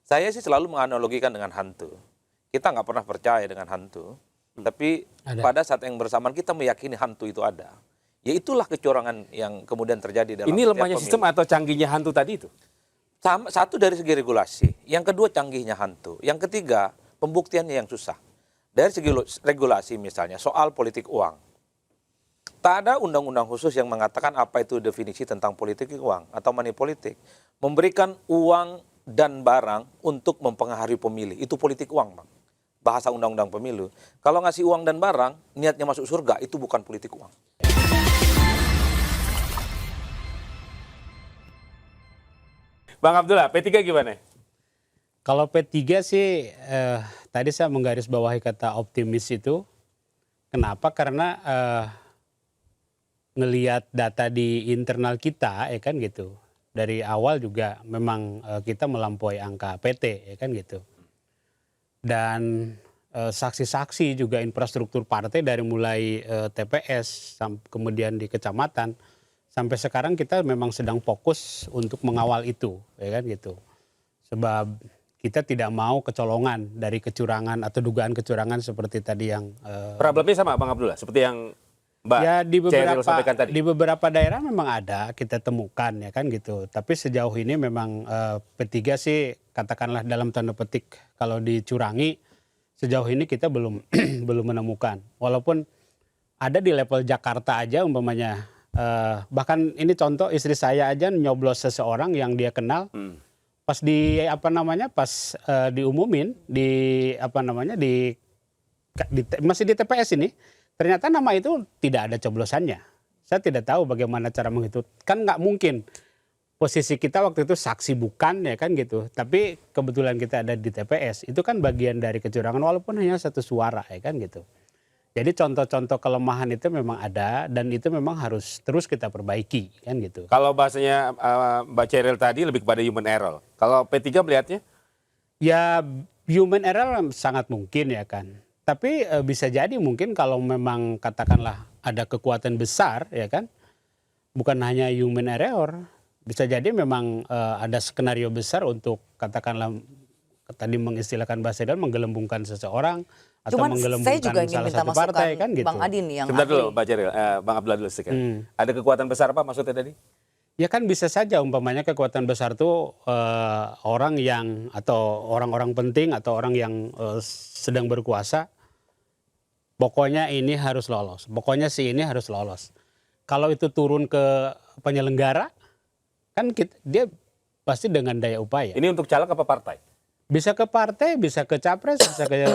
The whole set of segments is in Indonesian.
Saya sih selalu menganalogikan dengan hantu. Kita nggak pernah percaya dengan hantu, tapi pada saat yang bersamaan kita meyakini hantu itu ada. Ya itulah kecurangan yang kemudian terjadi dalam Ini setiap lemahnya pemilu. sistem atau canggihnya hantu tadi itu? Satu dari segi regulasi, yang kedua canggihnya hantu, yang ketiga pembuktiannya yang susah. Dari segi regulasi misalnya soal politik uang, tak ada undang-undang khusus yang mengatakan apa itu definisi tentang politik uang atau money politik. Memberikan uang dan barang untuk mempengaruhi pemilih, itu politik uang, Bang. Bahasa undang-undang pemilu. Kalau ngasih uang dan barang, niatnya masuk surga, itu bukan politik uang. Bang Abdullah, P3 gimana? Kalau P3 sih, tadi saya menggarisbawahi kata optimis itu. Kenapa? Karena ngelihat data di internal kita, ya kan gitu. Dari awal juga memang kita melampaui angka PT, ya kan gitu. Dan saksi-saksi juga infrastruktur partai dari mulai TPS, kemudian di kecamatan, sampai sekarang kita memang sedang fokus untuk mengawal itu, ya kan gitu. Sebab kita tidak mau kecolongan dari kecurangan atau dugaan kecurangan seperti tadi yang Problemnya sama Bang Abdullah, seperti yang Mbak ya Ceril sampaikan tadi. di beberapa daerah memang ada kita temukan, ya kan gitu. Tapi sejauh ini memang P3 sih katakanlah dalam tanda petik kalau dicurangi sejauh ini kita belum belum menemukan. Walaupun ada di level Jakarta aja umpamanya, bahkan ini contoh istri saya aja nyoblos seseorang yang dia kenal. Pas diumumin masih di TPS ini, ternyata nama itu tidak ada coblosannya. Saya tidak tahu bagaimana cara menghitung. Kan nggak mungkin. Posisi kita waktu itu saksi bukan, ya kan gitu. Tapi kebetulan kita ada di TPS, itu kan bagian dari kecurangan walaupun hanya satu suara, ya kan gitu. Jadi contoh-contoh kelemahan itu memang ada dan itu memang harus terus kita perbaiki, kan gitu. Kalau bahasanya Mbak Ceril tadi lebih kepada human error. Kalau P3 melihatnya? Ya human error sangat mungkin, ya kan. Tapi bisa jadi mungkin kalau memang katakanlah ada kekuatan besar, ya kan. Bukan hanya human error. Bisa jadi memang ada skenario besar untuk katakanlah tadi mengistilahkan bahasa dan menggelembungkan seseorang atau Cuman saya menggelembungkan juga ingin salah minta satu masukan partai, kan gitu. Bang Adin yang Sebentar dulu ahli. Mbak Ceril, Bang Abdullah dulu sedikit. Ada kekuatan besar apa maksudnya tadi? Ya kan bisa saja umpamanya kekuatan besar itu orang yang atau orang-orang penting atau orang yang sedang berkuasa. Pokoknya ini harus lolos. Pokoknya si ini harus lolos. Kalau itu turun ke penyelenggara, kan dia pasti dengan daya upaya. Ini untuk caleg apa partai? Bisa ke partai, bisa ke capres, bisa ke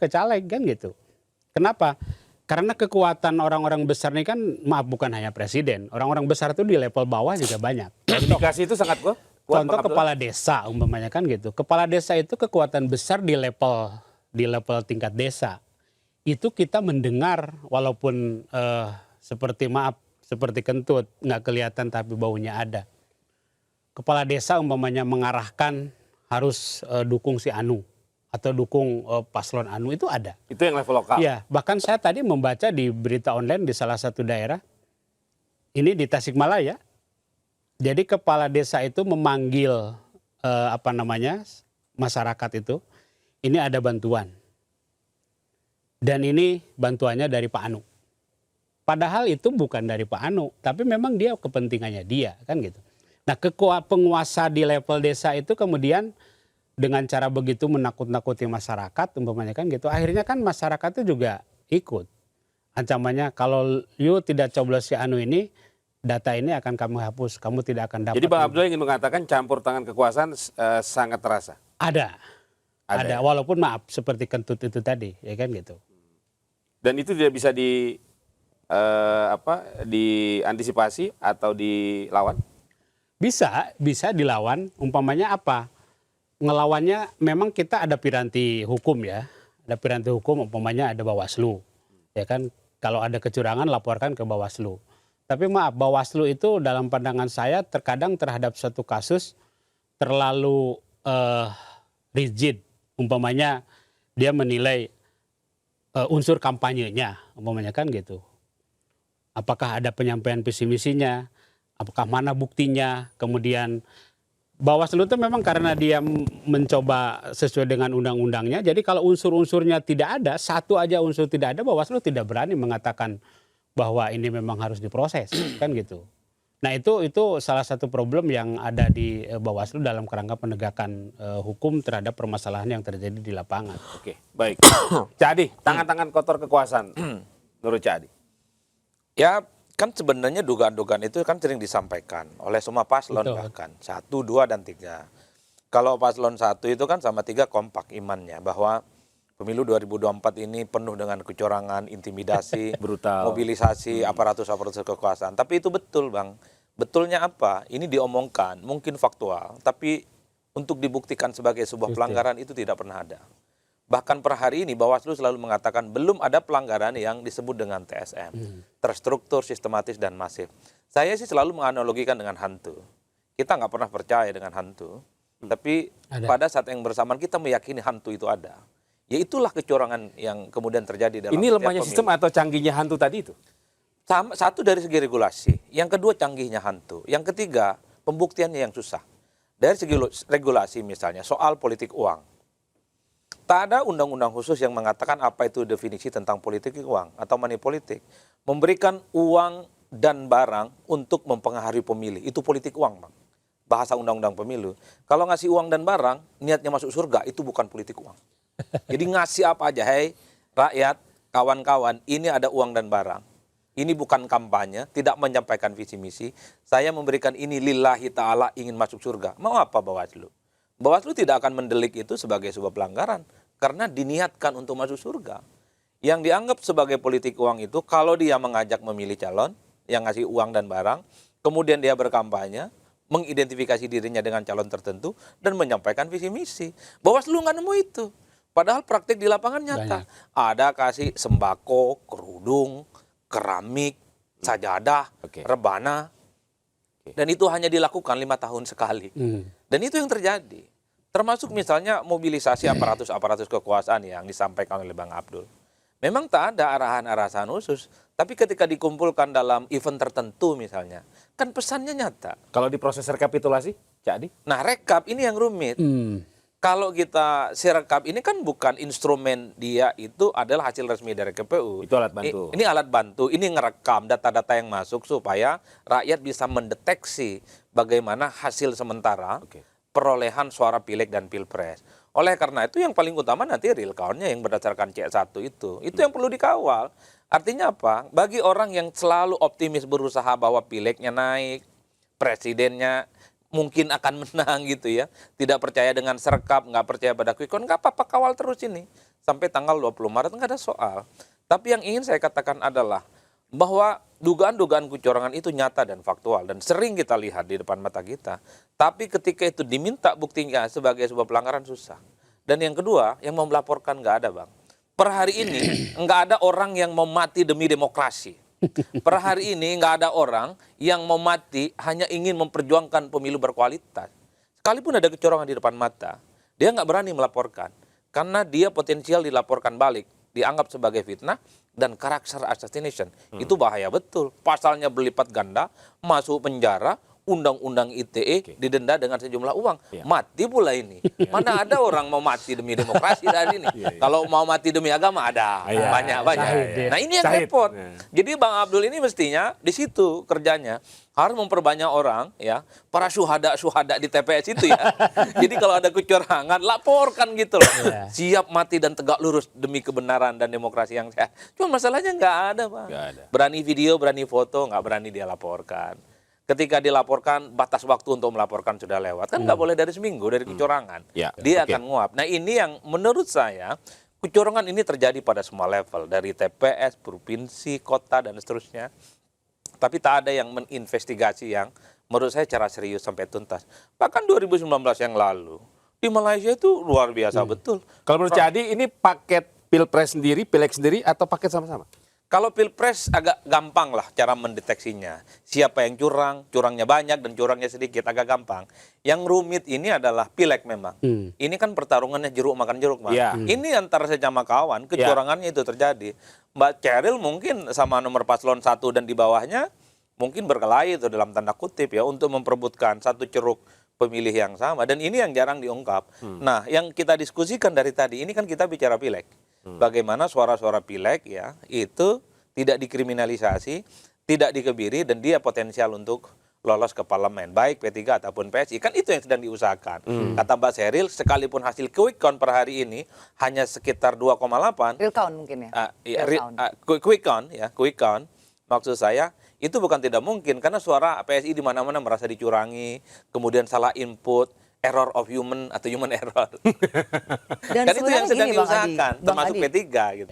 ke caleg, kan gitu. Kenapa? Karena kekuatan orang-orang besar ini kan, maaf bukan hanya presiden. Orang-orang besar itu di level bawah juga banyak. Indikasi itu sangat kuat. Contoh kepala desa umpamanya kan gitu. Kepala desa itu kekuatan besar di level tingkat desa. Itu kita mendengar walaupun seperti kentut, nggak kelihatan tapi baunya ada. Kepala desa umpamanya mengarahkan harus dukung si Anu atau dukung paslon Anu, itu ada. Itu yang level lokal. Iya, bahkan saya tadi membaca di berita online di salah satu daerah, ini di Tasikmalaya. Jadi kepala desa itu memanggil masyarakat itu, ini ada bantuan. Dan ini bantuannya dari Pak Anu. Padahal itu bukan dari Pak Anu, tapi memang dia kepentingannya dia, kan gitu. Nah, penguasa di level desa itu kemudian dengan cara begitu menakut-nakuti masyarakat umpamanya kan gitu. Akhirnya kan masyarakat itu juga ikut. Ancamannya kalau you tidak coblos si Anu ini, data ini akan kami hapus, kamu tidak akan dapat. Jadi Bang Abdullah ingin mengatakan campur tangan kekuasaan sangat terasa. Ada, ya? walaupun maaf seperti kentut itu tadi, ya kan gitu. Dan itu tidak bisa diantisipasi atau dilawan? Bisa dilawan. Umpamanya apa? Ngelawannya memang kita ada piranti hukum, ya. Ada piranti hukum, umpamanya ada Bawaslu. Ya kan, kalau ada kecurangan laporkan ke Bawaslu. Tapi maaf, Bawaslu itu dalam pandangan saya terkadang terhadap satu kasus terlalu rigid. Umpamanya dia menilai unsur kampanyenya, umpamanya kan gitu. Apakah ada penyampaian visi misinya, apakah mana buktinya, kemudian Bawaslu itu memang karena dia mencoba sesuai dengan undang-undangnya. Jadi kalau unsur-unsurnya tidak ada, satu aja unsur tidak ada, Bawaslu tidak berani mengatakan bahwa ini memang harus diproses, kan gitu. Nah itu salah satu problem yang ada di Bawaslu dalam kerangka penegakan hukum terhadap permasalahan yang terjadi di lapangan. Oke, baik. Cadi, tangan-tangan kotor kekuasaan. Menurut Cadi. Ya kan sebenarnya dugaan-dugaan itu kan sering disampaikan oleh semua paslon. Betul. Bahkan 1, 2, dan 3. Kalau paslon 1 itu kan sama 3 kompak imannya bahwa pemilu 2024 ini penuh dengan kecurangan, intimidasi, Brutal. mobilisasi aparatus-aparatus kekuasaan. Tapi itu betul, Bang. Betulnya apa? Ini diomongkan, mungkin faktual, tapi untuk dibuktikan sebagai sebuah pelanggaran itu tidak pernah ada. Bahkan per hari ini Bawaslu selalu mengatakan belum ada pelanggaran yang disebut dengan TSM. Terstruktur, sistematis, dan masif. Saya sih selalu menganalogikan dengan hantu. Kita nggak pernah percaya dengan hantu. Tapi pada saat yang bersamaan kita meyakini hantu itu ada. Ya itulah kecurangan yang kemudian terjadi dalam Ini setiap lemahnya pemilu. sistem atau canggihnya hantu tadi itu? Satu dari segi regulasi, yang kedua canggihnya hantu, yang ketiga pembuktiannya yang susah. Dari segi regulasi misalnya soal politik uang. Tak ada undang-undang khusus yang mengatakan apa itu definisi tentang politik uang atau money politik. Memberikan uang dan barang untuk mempengaruhi pemilih. Itu politik uang, Bang. Bahasa undang-undang pemilu. Kalau ngasih uang dan barang, niatnya masuk surga, itu bukan politik uang. Jadi ngasih apa aja, hei rakyat, kawan-kawan, ini ada uang dan barang. Ini bukan kampanye, tidak menyampaikan visi misi. Saya memberikan ini lillahi ta'ala ingin masuk surga. Mau apa Bawaslu? Bawaslu tidak akan mendelik itu sebagai sebuah pelanggaran karena diniatkan untuk masuk surga. Yang dianggap sebagai politik uang itu kalau dia mengajak memilih calon yang ngasih uang dan barang, kemudian dia berkampanye, mengidentifikasi dirinya dengan calon tertentu dan menyampaikan visi misi. Bawaslu nggak nemu itu. Padahal praktik di lapangan nyata. Ada kasih sembako, kerudung, keramik, sajadah, rebana. Dan itu hanya dilakukan 5 tahun sekali. Dan itu yang terjadi. Termasuk misalnya mobilisasi aparatus-aparatus kekuasaan yang disampaikan oleh Bang Abdul. Memang tak ada arahan-arahan khusus. Tapi ketika dikumpulkan dalam event tertentu misalnya, kan pesannya nyata. Kalau di proses rekapitulasi, Cadi? Nah rekap ini yang rumit. Kalau kita sirekap ini kan bukan instrumen dia, itu adalah hasil resmi dari KPU. Itu alat bantu. Ini alat bantu, ini ngerekam data-data yang masuk supaya rakyat bisa mendeteksi bagaimana hasil sementara perolehan suara pileg dan pilpres. Oleh karena itu yang paling utama nanti real count-nya yang berdasarkan C1 itu. Itu yang perlu dikawal. Artinya apa? Bagi orang yang selalu optimis berusaha bahwa pilegnya naik, presidennya mungkin akan menang gitu ya. Tidak percaya dengan serkap, nggak percaya pada quick count, nggak apa-apa, kawal terus ini. Sampai tanggal 20 Maret nggak ada soal. Tapi yang ingin saya katakan adalah bahwa dugaan-dugaan kecurangan itu nyata dan faktual. Dan sering kita lihat di depan mata kita. Tapi ketika itu diminta buktinya sebagai sebuah pelanggaran susah. Dan yang kedua, yang mau melaporkan nggak ada, Bang. Per hari ini nggak ada orang yang mau mati demi demokrasi. Per hari ini nggak ada orang yang mau mati hanya ingin memperjuangkan pemilu berkualitas. Sekalipun ada kecurangan di depan mata, dia nggak berani melaporkan. Karena dia potensial dilaporkan balik, dianggap sebagai fitnah dan karakter assassination. Itu bahaya betul. Pasalnya berlipat ganda, masuk penjara, undang-undang ITE didenda dengan sejumlah uang. Mati pula ini. Mana ada orang mau mati demi demokrasi saat ini. Kalau mau mati demi agama ada. Banyak. Nah ini yang repot. Jadi Bang Abdul ini mestinya di situ kerjanya. Harus memperbanyak orang, ya, para syuhada di TPS itu ya. Jadi kalau ada kecurangan, laporkan gitu loh. Siap mati dan tegak lurus demi kebenaran dan demokrasi yang sehat. Cuma masalahnya nggak ada, Bang. Berani video, berani foto, nggak berani dia laporkan. Ketika dilaporkan, batas waktu untuk melaporkan sudah lewat. Kan nggak boleh dari seminggu, dari kecurangan. Dia akan nguap. Nah ini yang menurut saya, kecurangan ini terjadi pada semua level. Dari TPS, provinsi, kota, dan seterusnya. Tapi tak ada yang meninvestigasi yang menurut saya secara serius sampai tuntas. Bahkan 2019 yang lalu, di Malaysia itu luar biasa betul. Kalau menurut Cadi, ini paket pilpres sendiri, pileg sendiri, atau paket sama-sama? Kalau pilpres agak gampang lah cara mendeteksinya. Siapa yang curang, curangnya banyak dan curangnya sedikit, agak gampang. Yang rumit ini adalah pileg memang. Ini kan pertarungannya jeruk makan jeruk, Bang. Ini antara sesama kawan, kecurangannya itu terjadi. Mbak Cheryl mungkin sama nomor paslon 1 dan di bawahnya mungkin berkelahi itu dalam tanda kutip ya untuk memperebutkan satu ceruk pemilih yang sama, dan ini yang jarang diungkap. Nah, yang kita diskusikan dari tadi ini kan kita bicara pileg. Bagaimana suara-suara pileg ya itu tidak dikriminalisasi, tidak dikebiri, dan dia potensial untuk lolos ke parlemen, baik P3 ataupun PSI. Kan itu yang sedang diusahakan. Kata Mbak Sheryl, sekalipun hasil quick count per hari ini hanya sekitar 2,8. Real count mungkin ya. Quick count. Maksud saya itu bukan tidak mungkin karena suara PSI di mana-mana merasa dicurangi, kemudian salah input, error of human atau human error. Dan Kan itu yang sebenarnya sedang gini, Bang Adi, diusahakan, Bang termasuk Adi. P3 gitu.